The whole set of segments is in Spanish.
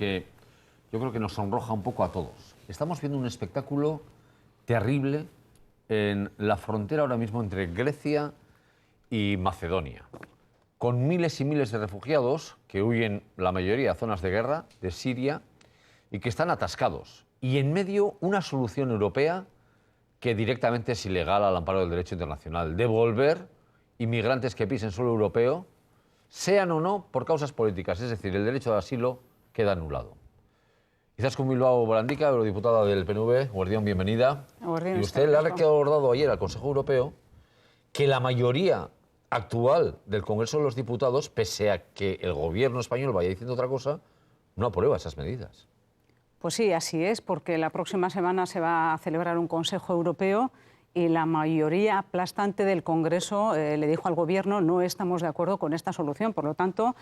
que yo creo que nos sonroja un poco a todos. Estamos viendo un espectáculo terrible en la frontera ahora mismo entre Grecia y Macedonia, con miles y miles de refugiados que huyen, la mayoría, a zonas de guerra, de Siria, y que están atascados. Y en medio una solución europea que directamente es ilegal al amparo del derecho internacional. Devolver inmigrantes que pisen suelo europeo, sean o no por causas políticas, es decir, el derecho de asilo queda anulado. Izaskun Bilbao Barandica, eurodiputada del PNV, Guardián, bienvenida. Y usted le ha recordado ayer al Consejo Europeo que la mayoría actual del Congreso de los Diputados, pese a que el gobierno español vaya diciendo otra cosa, no aprueba esas medidas. Pues sí, así es, porque la próxima semana se va a celebrar un Consejo Europeo y la mayoría aplastante del Congreso le dijo al Gobierno no estamos de acuerdo con esta solución. Por lo tanto,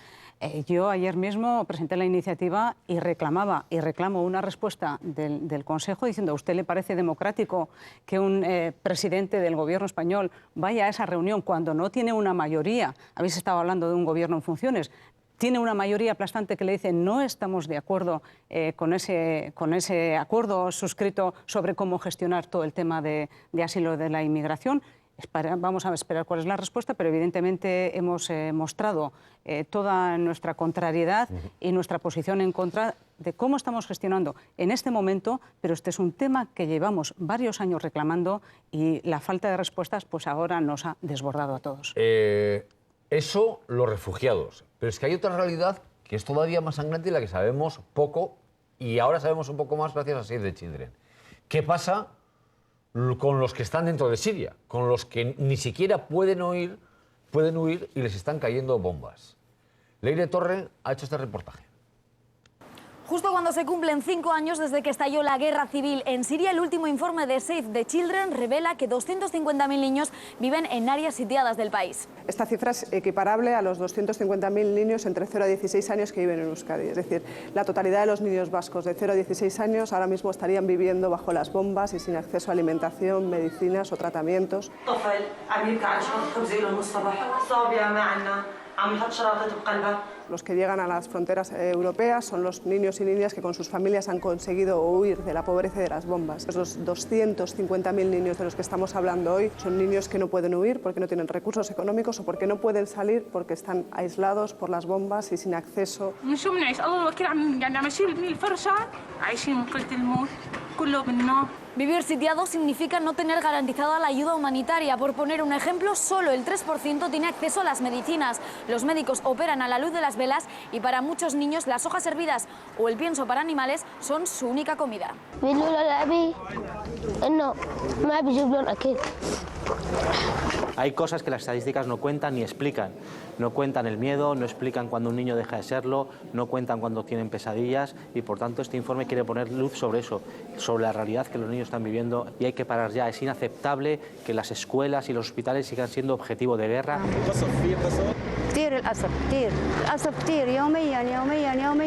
yo ayer mismo presenté la iniciativa y reclamo una respuesta del Consejo diciendo ¿a usted le parece democrático que un presidente del Gobierno español vaya a esa reunión cuando no tiene una mayoría? Habéis estado hablando de un Gobierno en funciones. Tiene una mayoría aplastante que le dice no estamos de acuerdo con ese acuerdo suscrito sobre cómo gestionar todo el tema de asilo de la inmigración. Vamos a esperar cuál es la respuesta, pero evidentemente hemos mostrado toda nuestra contrariedad y nuestra posición en contra de cómo estamos gestionando en este momento, pero este es un tema que llevamos varios años reclamando y la falta de respuestas pues ahora nos ha desbordado a todos. Eso, los refugiados. Pero es que hay otra realidad que es todavía más sangrante y la que sabemos poco, y ahora sabemos un poco más gracias a Save the Children. ¿Qué pasa con los que están dentro de Siria? Con los que ni siquiera pueden huir y les están cayendo bombas. Leire Torre ha hecho este reportaje. Justo cuando se cumplen 5 años desde que estalló la guerra civil en Siria, el último informe de Save the Children revela que 250.000 niños viven en áreas sitiadas del país. Esta cifra es equiparable a los 250.000 niños entre 0 a 16 años que viven en Euskadi. Es decir, la totalidad de los niños vascos de 0 a 16 años ahora mismo estarían viviendo bajo las bombas y sin acceso a alimentación, medicinas o tratamientos. Los que llegan a las fronteras europeas son los niños y niñas que con sus familias han conseguido huir de la pobreza y de las bombas. Los 250.000 niños de los que estamos hablando hoy son niños que no pueden huir porque no tienen recursos económicos o porque no pueden salir porque están aislados por las bombas y sin acceso. Vivir sitiado significa no tener garantizada la ayuda humanitaria. Por poner un ejemplo, solo el 3% tiene acceso a las medicinas. Los médicos operan a la luz de las velas y para muchos niños las hojas hervidas o el pienso para animales son su única comida. Hay cosas que las estadísticas no cuentan ni explican. No cuentan el miedo, no explican cuando un niño deja de serlo, no cuentan cuando tienen pesadillas y por tanto este informe quiere poner luz sobre eso, sobre la realidad que los niños están viviendo y hay que parar ya. Es inaceptable que las escuelas y los hospitales sigan siendo objetivo de guerra.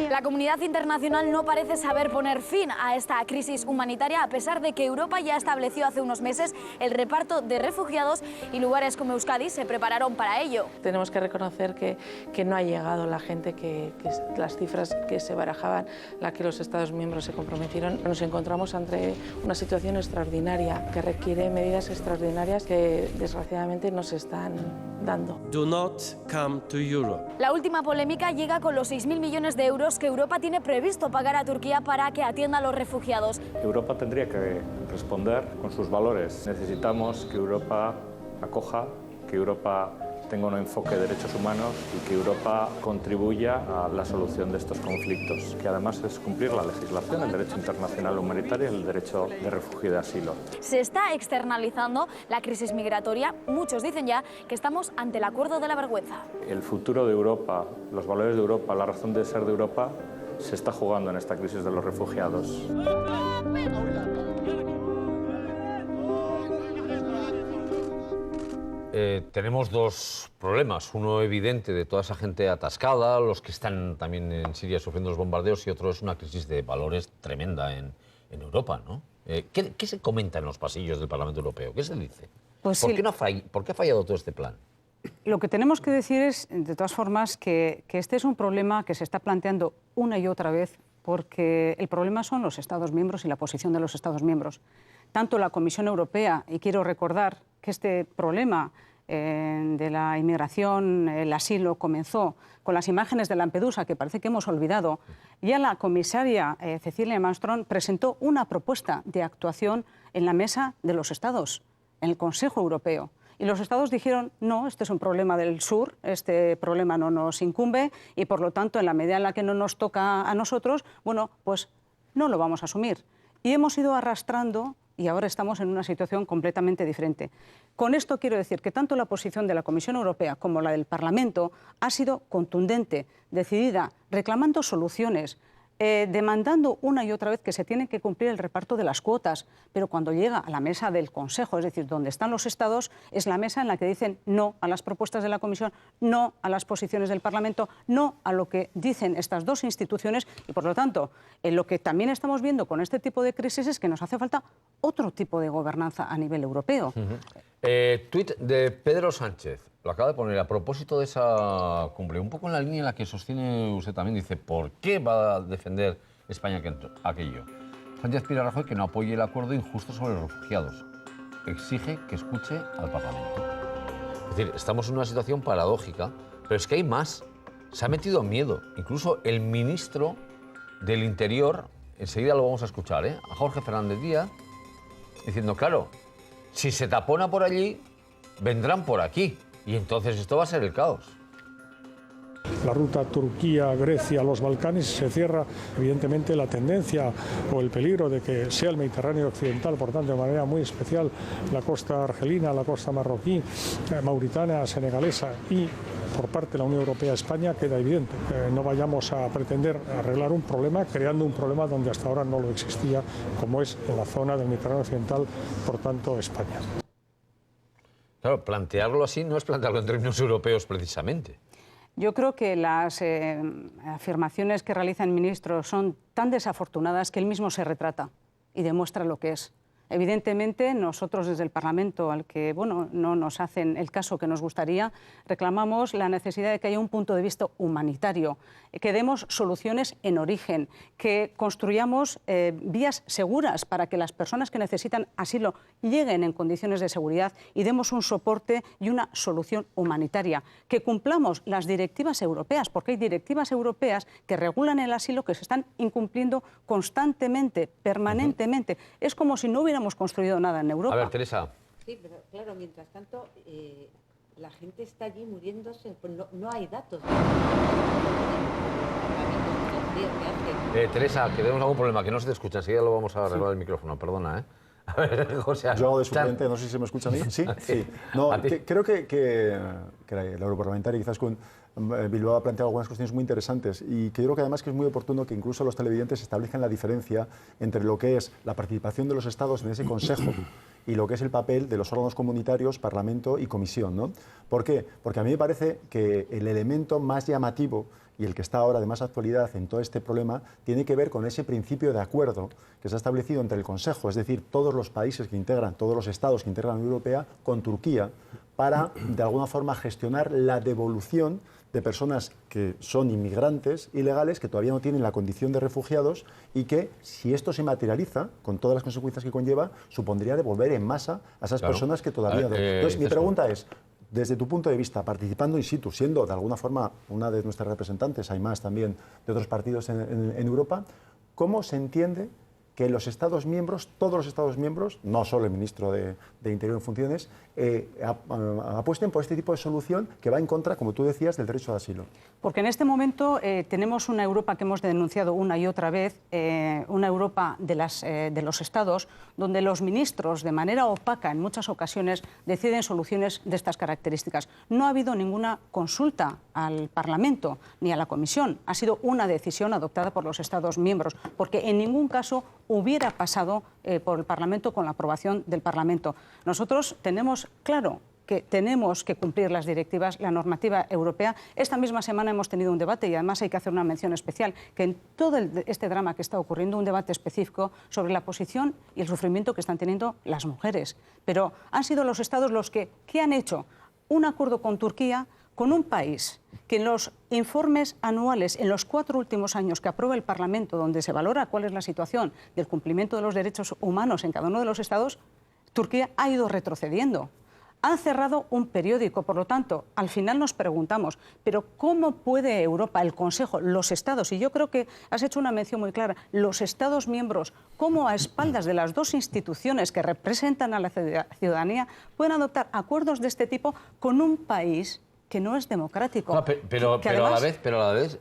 La comunidad internacional no parece saber poner fin a esta crisis humanitaria a pesar de que Europa ya estableció hace unos meses el reparto de refugiados y lugares como Euskadi se prepararon para ello. Tenemos que reconocer que no ha llegado la gente que las cifras que se barajaban, las que los Estados miembros se comprometieron. Nos encontramos ante una situación extraordinaria que requiere medidas extraordinarias que desgraciadamente no se están dando. Do not come to Europe. La última polémica llega con los 6.000 millones de euros que Europa tiene previsto pagar a Turquía para que atienda a los refugiados. Europa tendría que responder con sus valores. Necesitamos que Europa acoja, que Europa tenga un enfoque de derechos humanos y que Europa contribuya a la solución de estos conflictos, que además es cumplir la legislación, el derecho internacional humanitario y el derecho de refugio y de asilo. Se está externalizando la crisis migratoria. Muchos dicen ya que estamos ante el acuerdo de la vergüenza. El futuro de Europa, los valores de Europa, la razón de ser de Europa, se está jugando en esta crisis de los refugiados. Tenemos dos problemas, uno evidente de toda esa gente atascada, los que están también en Siria sufriendo los bombardeos, y otro es una crisis de valores tremenda en Europa, ¿no? ¿Qué se comenta en los pasillos del Parlamento Europeo? ¿Qué se dice? Pues ¿Por qué ha fallado todo este plan? Lo que tenemos que decir es, de todas formas, que este es un problema que se está planteando una y otra vez porque el problema son los Estados miembros y la posición de los Estados miembros. Tanto la Comisión Europea, y quiero recordar que este problema de la inmigración, el asilo, comenzó con las imágenes de Lampedusa, que parece que hemos olvidado. Ya la comisaria Cecilia Malmström presentó una propuesta de actuación en la mesa de los Estados, en el Consejo Europeo. Y los Estados dijeron, no, este es un problema del sur, este problema no nos incumbe y, por lo tanto, en la medida en la que no nos toca a nosotros, bueno, pues no lo vamos a asumir. Y hemos ido arrastrando y ahora estamos en una situación completamente diferente. Con esto quiero decir que tanto la posición de la Comisión Europea como la del Parlamento ha sido contundente, decidida, reclamando soluciones, demandando una y otra vez que se tiene que cumplir el reparto de las cuotas, pero cuando llega a la mesa del Consejo, es decir, donde están los Estados, es la mesa en la que dicen no a las propuestas de la Comisión, no a las posiciones del Parlamento, no a lo que dicen estas dos instituciones y, por lo tanto, lo que también estamos viendo con este tipo de crisis es que nos hace falta otro tipo de gobernanza a nivel europeo. Tuit de Pedro Sánchez, lo acaba de poner a propósito de esa cumbre, un poco en la línea en la que sostiene usted también, dice, ¿por qué va a defender España aquello? Sánchez pide a Rajoy que no apoye el acuerdo injusto sobre los refugiados. Exige que escuche al Parlamento. Es decir, estamos en una situación paradójica, pero es que hay más. Se ha metido miedo. Incluso el ministro del Interior, enseguida lo vamos a escuchar, a Jorge Fernández Díaz, diciendo, claro, si se tapona por allí, vendrán por aquí. Y entonces esto va a ser el caos. La ruta Turquía, Grecia, los Balcanes se cierra, evidentemente la tendencia o el peligro de que sea el Mediterráneo occidental, por tanto de manera muy especial la costa argelina, la costa marroquí, mauritana, senegalesa y por parte de la Unión Europea España queda evidente. No vayamos a pretender arreglar un problema creando un problema donde hasta ahora no lo existía, como es en la zona del Mediterráneo occidental, por tanto España. Claro, plantearlo así no es plantearlo en términos europeos precisamente. Yo creo que las afirmaciones que realiza el ministro son tan desafortunadas que él mismo se retrata y demuestra lo que es. Evidentemente, nosotros desde el Parlamento, al que no nos hacen el caso que nos gustaría, reclamamos la necesidad de que haya un punto de vista humanitario, que demos soluciones en origen, que construyamos vías seguras para que las personas que necesitan asilo lleguen en condiciones de seguridad y demos un soporte y una solución humanitaria, que cumplamos las directivas europeas, porque hay directivas europeas que regulan el asilo que se están incumpliendo constantemente, permanentemente. Es como si no hubiéramos construido nada en Europa. A ver, Teresa. Sí, pero claro, mientras tanto, la gente está allí muriéndose, pues no hay datos. Teresa, que tenemos algún problema, que no se te escucha, enseguida lo vamos a arreglar el micrófono, perdona, ¿eh? A ver, José. Yo hago de suplente, no sé si se me escucha a mí. Sí, sí. No, creo que la europarlamentaria quizás con Bilbao ha planteado algunas cuestiones muy interesantes y que yo creo que además que es muy oportuno que incluso los televidentes establezcan la diferencia entre lo que es la participación de los Estados en ese Consejo y lo que es el papel de los órganos comunitarios, Parlamento y Comisión, ¿no? ¿Por qué? Porque a mí me parece que el elemento más llamativo y el que está ahora de más actualidad en todo este problema tiene que ver con ese principio de acuerdo que se ha establecido entre el Consejo, es decir, todos los países que integran, todos los Estados que integran la Unión Europea, con Turquía, para de alguna forma gestionar la devolución de personas que son inmigrantes ilegales, que todavía no tienen la condición de refugiados y que, si esto se materializa, con todas las consecuencias que conlleva, supondría devolver en masa a esas personas que todavía no. Entonces, mi pregunta es, desde tu punto de vista, participando in situ, siendo de alguna forma una de nuestras representantes, hay más también de otros partidos en Europa, ¿cómo se entiende que los Estados miembros, todos los Estados miembros, no solo el ministro de Interior en funciones, apuesten por este tipo de solución que va en contra, como tú decías, del derecho de asilo? Porque en este momento tenemos una Europa que hemos denunciado una y otra vez, una Europa de los Estados, donde los ministros, de manera opaca en muchas ocasiones, deciden soluciones de estas características. No ha habido ninguna consulta al Parlamento ni a la Comisión. Ha sido una decisión adoptada por los Estados miembros, porque en ningún caso hubiera pasado por el Parlamento con la aprobación del Parlamento. Nosotros tenemos claro que tenemos que cumplir las directivas, la normativa europea. Esta misma semana hemos tenido un debate y además hay que hacer una mención especial, que en todo este drama que está ocurriendo, un debate específico sobre la posición y el sufrimiento que están teniendo las mujeres. Pero han sido los Estados los que han hecho un acuerdo con Turquía con un país que en los informes anuales, en los 4 últimos años que aprueba el Parlamento, donde se valora cuál es la situación del cumplimiento de los derechos humanos en cada uno de los estados, Turquía ha ido retrocediendo. Han cerrado un periódico, por lo tanto, al final nos preguntamos, ¿pero cómo puede Europa, el Consejo, los Estados, y yo creo que has hecho una mención muy clara, los Estados miembros, cómo a espaldas de las dos instituciones que representan a la ciudadanía, pueden adoptar acuerdos de este tipo con un país que no es democrático? No, pero a la vez,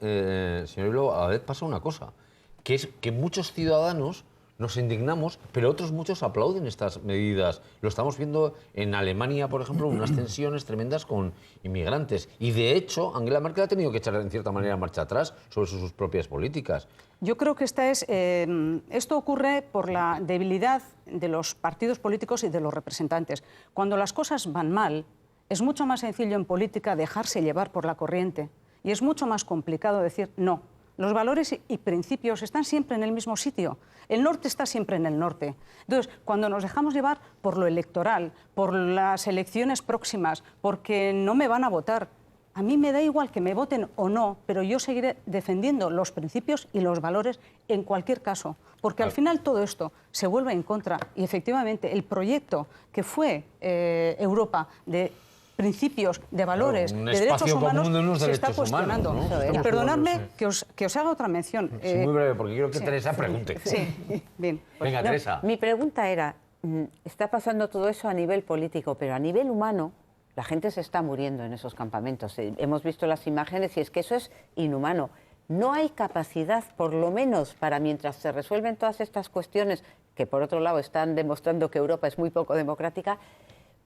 señor Bilbao, a la vez pasa una cosa, que es que muchos ciudadanos nos indignamos, pero otros muchos aplauden estas medidas. Lo estamos viendo en Alemania, por ejemplo, unas tensiones tremendas con inmigrantes. Y de hecho, Angela Merkel ha tenido que echar en cierta manera marcha atrás sobre sus propias políticas. Yo creo que esto ocurre por la debilidad de los partidos políticos y de los representantes. Cuando las cosas van mal, es mucho más sencillo en política dejarse llevar por la corriente. Y es mucho más complicado decir no. Los valores y principios están siempre en el mismo sitio. El norte está siempre en el norte. Entonces, cuando nos dejamos llevar por lo electoral, por las elecciones próximas, porque no me van a votar, a mí me da igual que me voten o no, pero yo seguiré defendiendo los principios y los valores en cualquier caso. Porque al final todo esto se vuelve en contra y efectivamente el proyecto que fue Europa de principios, de valores, de derechos humanos, se está cuestionando. Y perdonadme que os haga otra mención. Sí, muy breve, porque quiero que Teresa pregunte. Sí, bien. Venga, Teresa. Mi pregunta era, está pasando todo eso a nivel político, pero a nivel humano, la gente se está muriendo en esos campamentos. Hemos visto las imágenes y es que eso es inhumano. No hay capacidad, por lo menos para mientras se resuelven todas estas cuestiones, que por otro lado están demostrando que Europa es muy poco democrática,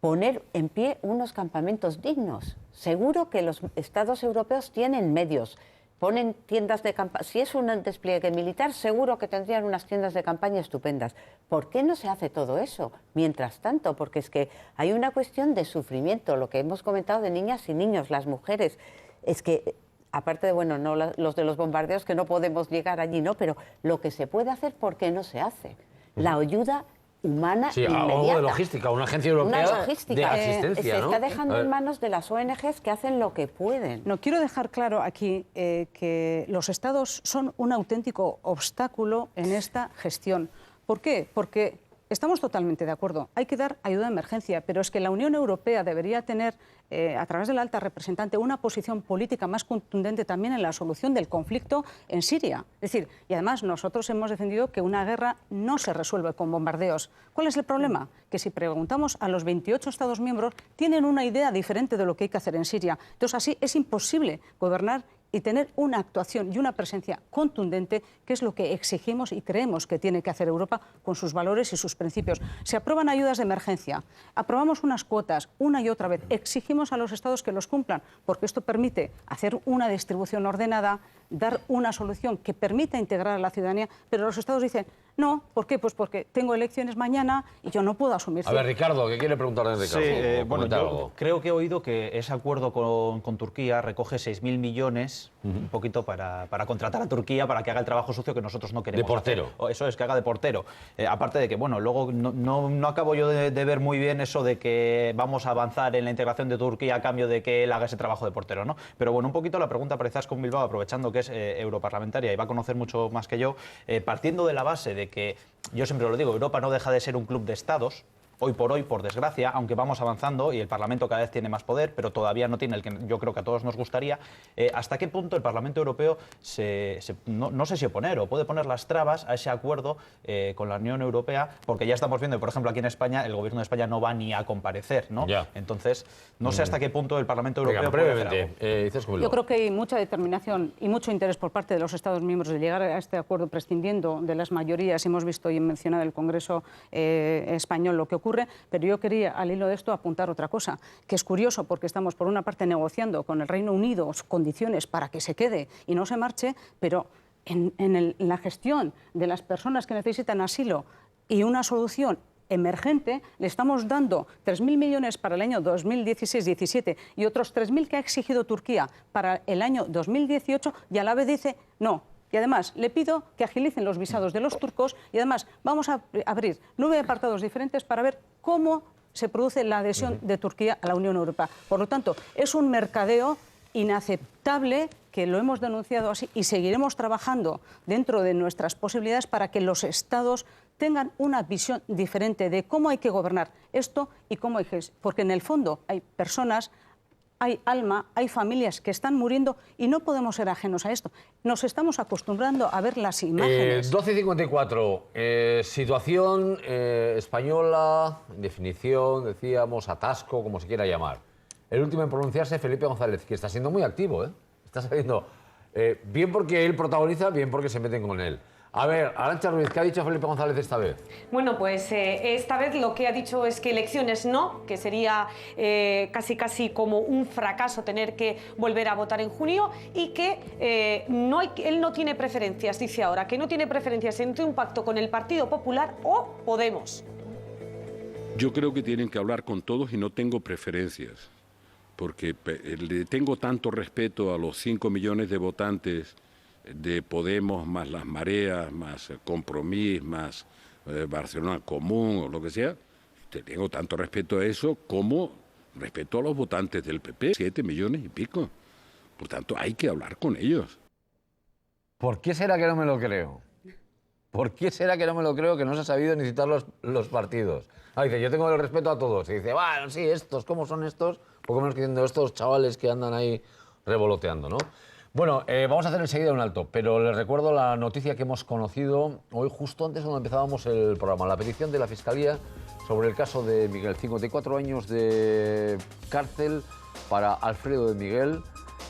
poner en pie unos campamentos dignos. Seguro que los estados europeos tienen medios, ponen tiendas de campaña. Si es un despliegue militar, seguro que tendrían unas tiendas de campaña estupendas. ¿Por qué no se hace todo eso mientras tanto? Porque es que hay una cuestión de sufrimiento, lo que hemos comentado de niñas y niños, las mujeres. Es que, aparte de, bueno, no los de los bombardeos, que no podemos llegar allí, ¿no? Pero lo que se puede hacer, ¿por qué no se hace? La ayuda humana inmediata. Algo de logística, una agencia europea de asistencia, se está dejando en manos de las ONGs que hacen lo que pueden. No, quiero dejar claro aquí que los estados son un auténtico obstáculo en esta gestión. ¿Por qué? Porque estamos totalmente de acuerdo, hay que dar ayuda de emergencia, pero es que la Unión Europea debería tener, a través de la alta representante, una posición política más contundente también en la solución del conflicto en Siria. Es decir, y además nosotros hemos defendido que una guerra no se resuelve con bombardeos. ¿Cuál es el problema? Que si preguntamos a los 28 Estados miembros, tienen una idea diferente de lo que hay que hacer en Siria. Entonces, así es imposible gobernar y tener una actuación y una presencia contundente, que es lo que exigimos y creemos que tiene que hacer Europa con sus valores y sus principios. Se aprueban ayudas de emergencia, aprobamos unas cuotas una y otra vez, exigimos a los Estados que los cumplan, porque esto permite hacer una distribución ordenada, dar una solución que permita integrar a la ciudadanía, pero los Estados dicen, no, ¿por qué? Pues porque tengo elecciones mañana y yo no puedo asumir. A ver, Ricardo, ¿qué quiere preguntarle Ricardo? Sí, bueno, yo creo que he oído que ese acuerdo con Turquía recoge 6.000 millones, un poquito para contratar a Turquía para que haga el trabajo sucio que nosotros no queremos. De portero. Hacer. Eso es, que haga de portero. Aparte de que, bueno, luego no acabo yo de ver muy bien eso de que vamos a avanzar en la integración de Turquía a cambio de que él haga ese trabajo de portero, ¿no? Pero bueno, un poquito la pregunta para Izaskun Bilbao, aprovechando que es europarlamentaria y va a conocer mucho más que yo, partiendo de la base de que, yo siempre lo digo, Europa no deja de ser un club de estados, hoy, por desgracia, aunque vamos avanzando y el Parlamento cada vez tiene más poder, pero todavía no tiene el que yo creo que a todos nos gustaría, ¿hasta qué punto el Parlamento Europeo no sé si oponer o puede poner las trabas a ese acuerdo con la Unión Europea? Porque ya estamos viendo, por ejemplo, aquí en España, el Gobierno de España no va ni a comparecer, ¿no? Ya. Entonces, no sé hasta qué punto el Parlamento Europeo puede hacer algo. Yo creo que hay mucha determinación y mucho interés por parte de los Estados miembros de llegar a este acuerdo prescindiendo de las mayorías. Hemos visto y mencionado el Congreso español lo que ocurre, pero yo quería, al hilo de esto, apuntar otra cosa, que es curioso porque estamos, por una parte, negociando con el Reino Unido condiciones para que se quede y no se marche, pero en la gestión de las personas que necesitan asilo y una solución emergente, le estamos dando 3.000 millones para el año 2016-17 y otros 3.000 que ha exigido Turquía para el año 2018, y a la vez dice no. Y además le pido que agilicen los visados de los turcos y además vamos a abrir 9 apartados diferentes para ver cómo se produce la adhesión de Turquía a la Unión Europea. Por lo tanto, es un mercadeo inaceptable, que lo hemos denunciado así y seguiremos trabajando dentro de nuestras posibilidades para que los Estados tengan una visión diferente de cómo hay que gobernar esto y cómo hay que... Porque en el fondo hay personas, hay alma, hay familias que están muriendo y no podemos ser ajenos a esto. Nos estamos acostumbrando a ver las imágenes. 12:54, situación española, definición, decíamos, atasco, como se quiera llamar. El último en pronunciarse, Felipe González, que está siendo muy activo, ¿eh? Está saliendo bien porque él protagoniza, bien porque se meten con él. A ver, Arantxa Ruiz, ¿qué ha dicho Felipe González esta vez? Bueno, pues esta vez lo que ha dicho es que elecciones no, que sería casi como un fracaso tener que volver a votar en junio y que él no tiene preferencias, dice ahora, que no tiene preferencias entre un pacto con el Partido Popular o Podemos. Yo creo que tienen que hablar con todos y no tengo preferencias, porque le tengo tanto respeto a los 5 millones de votantes de Podemos, más las mareas, más Compromís, más Barcelona Común o lo que sea. Tengo tanto respeto a eso como respeto a los votantes del PP, 7 millones y pico. Por tanto, hay que hablar con ellos. ¿Por qué será que no me lo creo? ¿Por qué será que no me lo creo que no se ha sabido ni citar los partidos? Dice, yo tengo el respeto a todos. Y dice, bueno, sí, estos, ¿cómo son estos? Poco menos que diciendo estos chavales que andan ahí revoloteando, ¿no? Bueno, vamos a hacer enseguida un alto, pero les recuerdo la noticia que hemos conocido hoy justo antes cuando empezábamos el programa. La petición de la Fiscalía sobre el caso de Miguel. 54 años de cárcel para Alfredo de Miguel,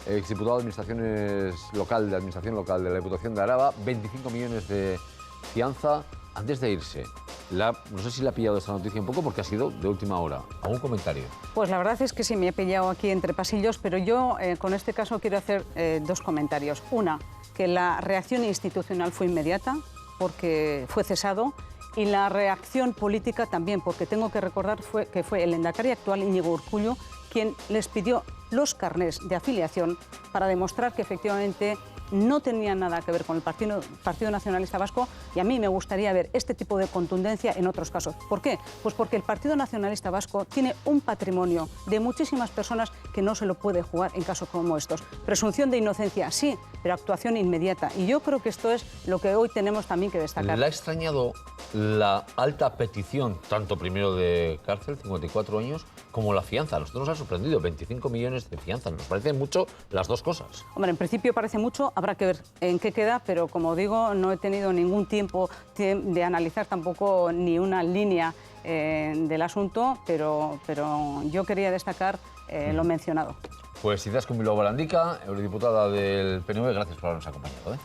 exdiputado de Administración Local de la Diputación de Araba, 25 millones de fianza antes de irse. No sé si le ha pillado esta noticia un poco porque ha sido de última hora. ¿Algún comentario? Pues la verdad es que sí, me he pillado aquí entre pasillos, pero yo con este caso quiero hacer dos comentarios. Una, que la reacción institucional fue inmediata porque fue cesado, y la reacción política también, porque tengo que recordar que fue el lehendakari actual, Íñigo Urkullu, quien les pidió los carnés de afiliación para demostrar que efectivamente no tenía nada que ver con el Partido Nacionalista Vasco, y a mí me gustaría ver este tipo de contundencia en otros casos. ¿Por qué? Pues porque el Partido Nacionalista Vasco tiene un patrimonio de muchísimas personas que no se lo puede jugar en casos como estos. Presunción de inocencia, sí, pero actuación inmediata. Y yo creo que esto es lo que hoy tenemos también que destacar. ¿Le ha extrañado la alta petición, tanto primero de cárcel, 54 años, como la fianza? A nosotros nos ha sorprendido, 25 millones de fianza. Nos parecen mucho las dos cosas. Hombre, en principio parece mucho, habrá que ver en qué queda, pero como digo, no he tenido ningún tiempo de analizar tampoco ni una línea del asunto, pero yo quería destacar lo mencionado. Pues Izaskun Bilbao Barandica, eurodiputada del PNV, gracias por habernos acompañado.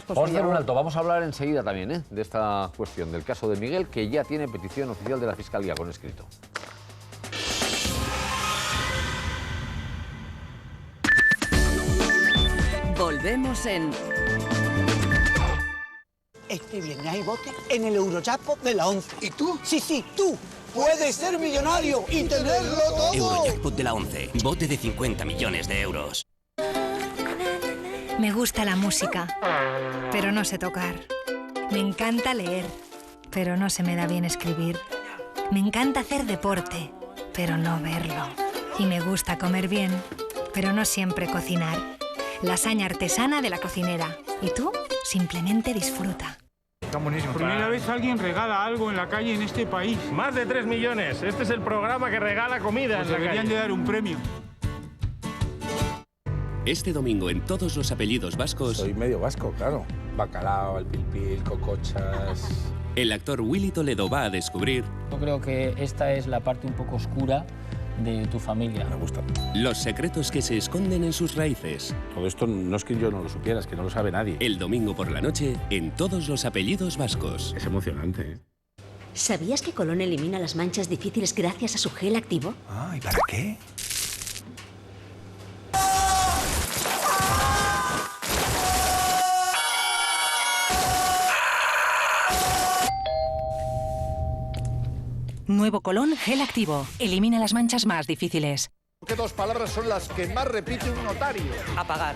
Vamos a hacer un alto, vamos a hablar enseguida también de esta cuestión, del caso de Miguel, que ya tiene petición oficial de la Fiscalía con escrito. Volvemos en... Este viernes hay bote en el Eurojackpot de la 11. ¿Y tú? Sí, tú. Puedes ser millonario y tenerlo todo. Eurojackpot de la 11. Bote de 50 millones de euros. Me gusta la música, pero no sé tocar. Me encanta leer, pero no se me da bien escribir. Me encanta hacer deporte, pero no verlo. Y me gusta comer bien, pero no siempre cocinar. Lasaña artesana de La Cocinera. ¿Y tú? Simplemente disfruta. Está buenísimo. Primera vez alguien regala algo en la calle en este país. Más de 3 millones. Este es el programa que regala comida Pues en la deberían calle. de dar un premio. Este domingo en Todos los apellidos vascos... Soy medio vasco, claro. Bacalao, el pilpil, cocochas... El actor Willy Toledo va a descubrir... Yo creo que esta es la parte un poco oscura de tu familia. Me gusta. Los secretos que se esconden en sus raíces. Todo esto no es que yo no lo supiera, es que no lo sabe nadie. El domingo por la noche en Todos los apellidos vascos. Es emocionante, ¿eh? ¿Sabías que Colón elimina las manchas difíciles gracias a su gel activo? Ah, ¿y para qué? Nuevo Colón Gel Activo. Elimina las manchas más difíciles. ¿Qué dos palabras son las que más repite un notario? Apagar.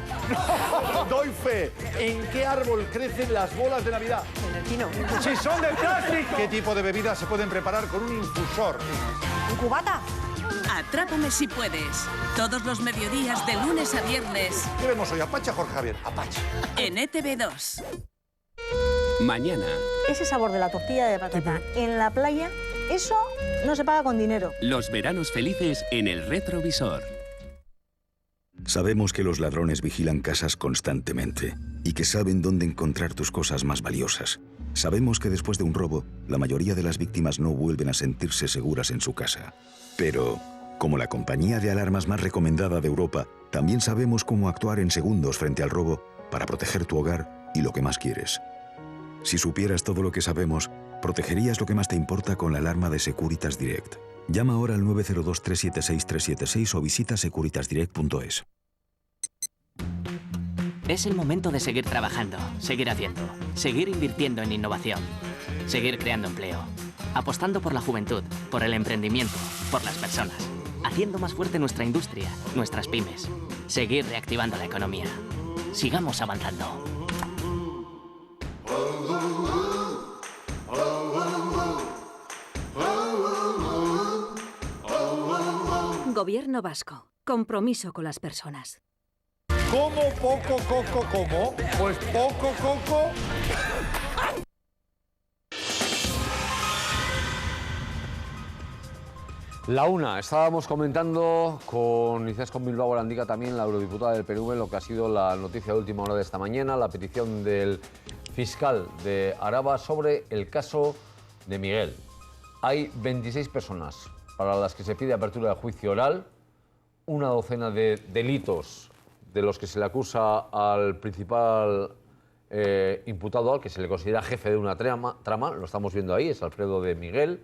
Doy fe. ¿En qué árbol crecen las bolas de Navidad? En el pino. ¡Si son de plástico! ¿Qué tipo de bebidas se pueden preparar con un infusor? ¿Un cubata? Atrápame si puedes. Todos los mediodías de lunes a viernes. ¿Qué vemos hoy? ¿Apache, Jorge Javier? Apache. En ETV2. Mañana. Ese sabor de la tortilla de patata en la playa, eso no se paga con dinero. Los veranos felices en el retrovisor. Sabemos que los ladrones vigilan casas constantemente y que saben dónde encontrar tus cosas más valiosas. Sabemos que después de un robo, la mayoría de las víctimas no vuelven a sentirse seguras en su casa. Pero, como la compañía de alarmas más recomendada de Europa, también sabemos cómo actuar en segundos frente al robo para proteger tu hogar y lo que más quieres. Si supieras todo lo que sabemos, protegerías lo que más te importa con la alarma de Securitas Direct. Llama ahora al 902-376-376 o visita securitasdirect.es. Es el momento de seguir trabajando, seguir haciendo, seguir invirtiendo en innovación, seguir creando empleo, apostando por la juventud, por el emprendimiento, por las personas, haciendo más fuerte nuestra industria, nuestras pymes, seguir reactivando la economía. Sigamos avanzando. Gobierno vasco. Compromiso con las personas. ¿Cómo poco coco como? Pues poco coco. La una, estábamos comentando con Izaskun Bilbao Arandica, también la eurodiputada del PNV, lo que ha sido la noticia de última hora de esta mañana, la petición del fiscal de Araba sobre el caso de Miguel. Hay 26 personas para las que se pide apertura de juicio oral, una docena de delitos de los que se le acusa al principal imputado, al que se le considera jefe de una trama, lo estamos viendo ahí, es Alfredo de Miguel.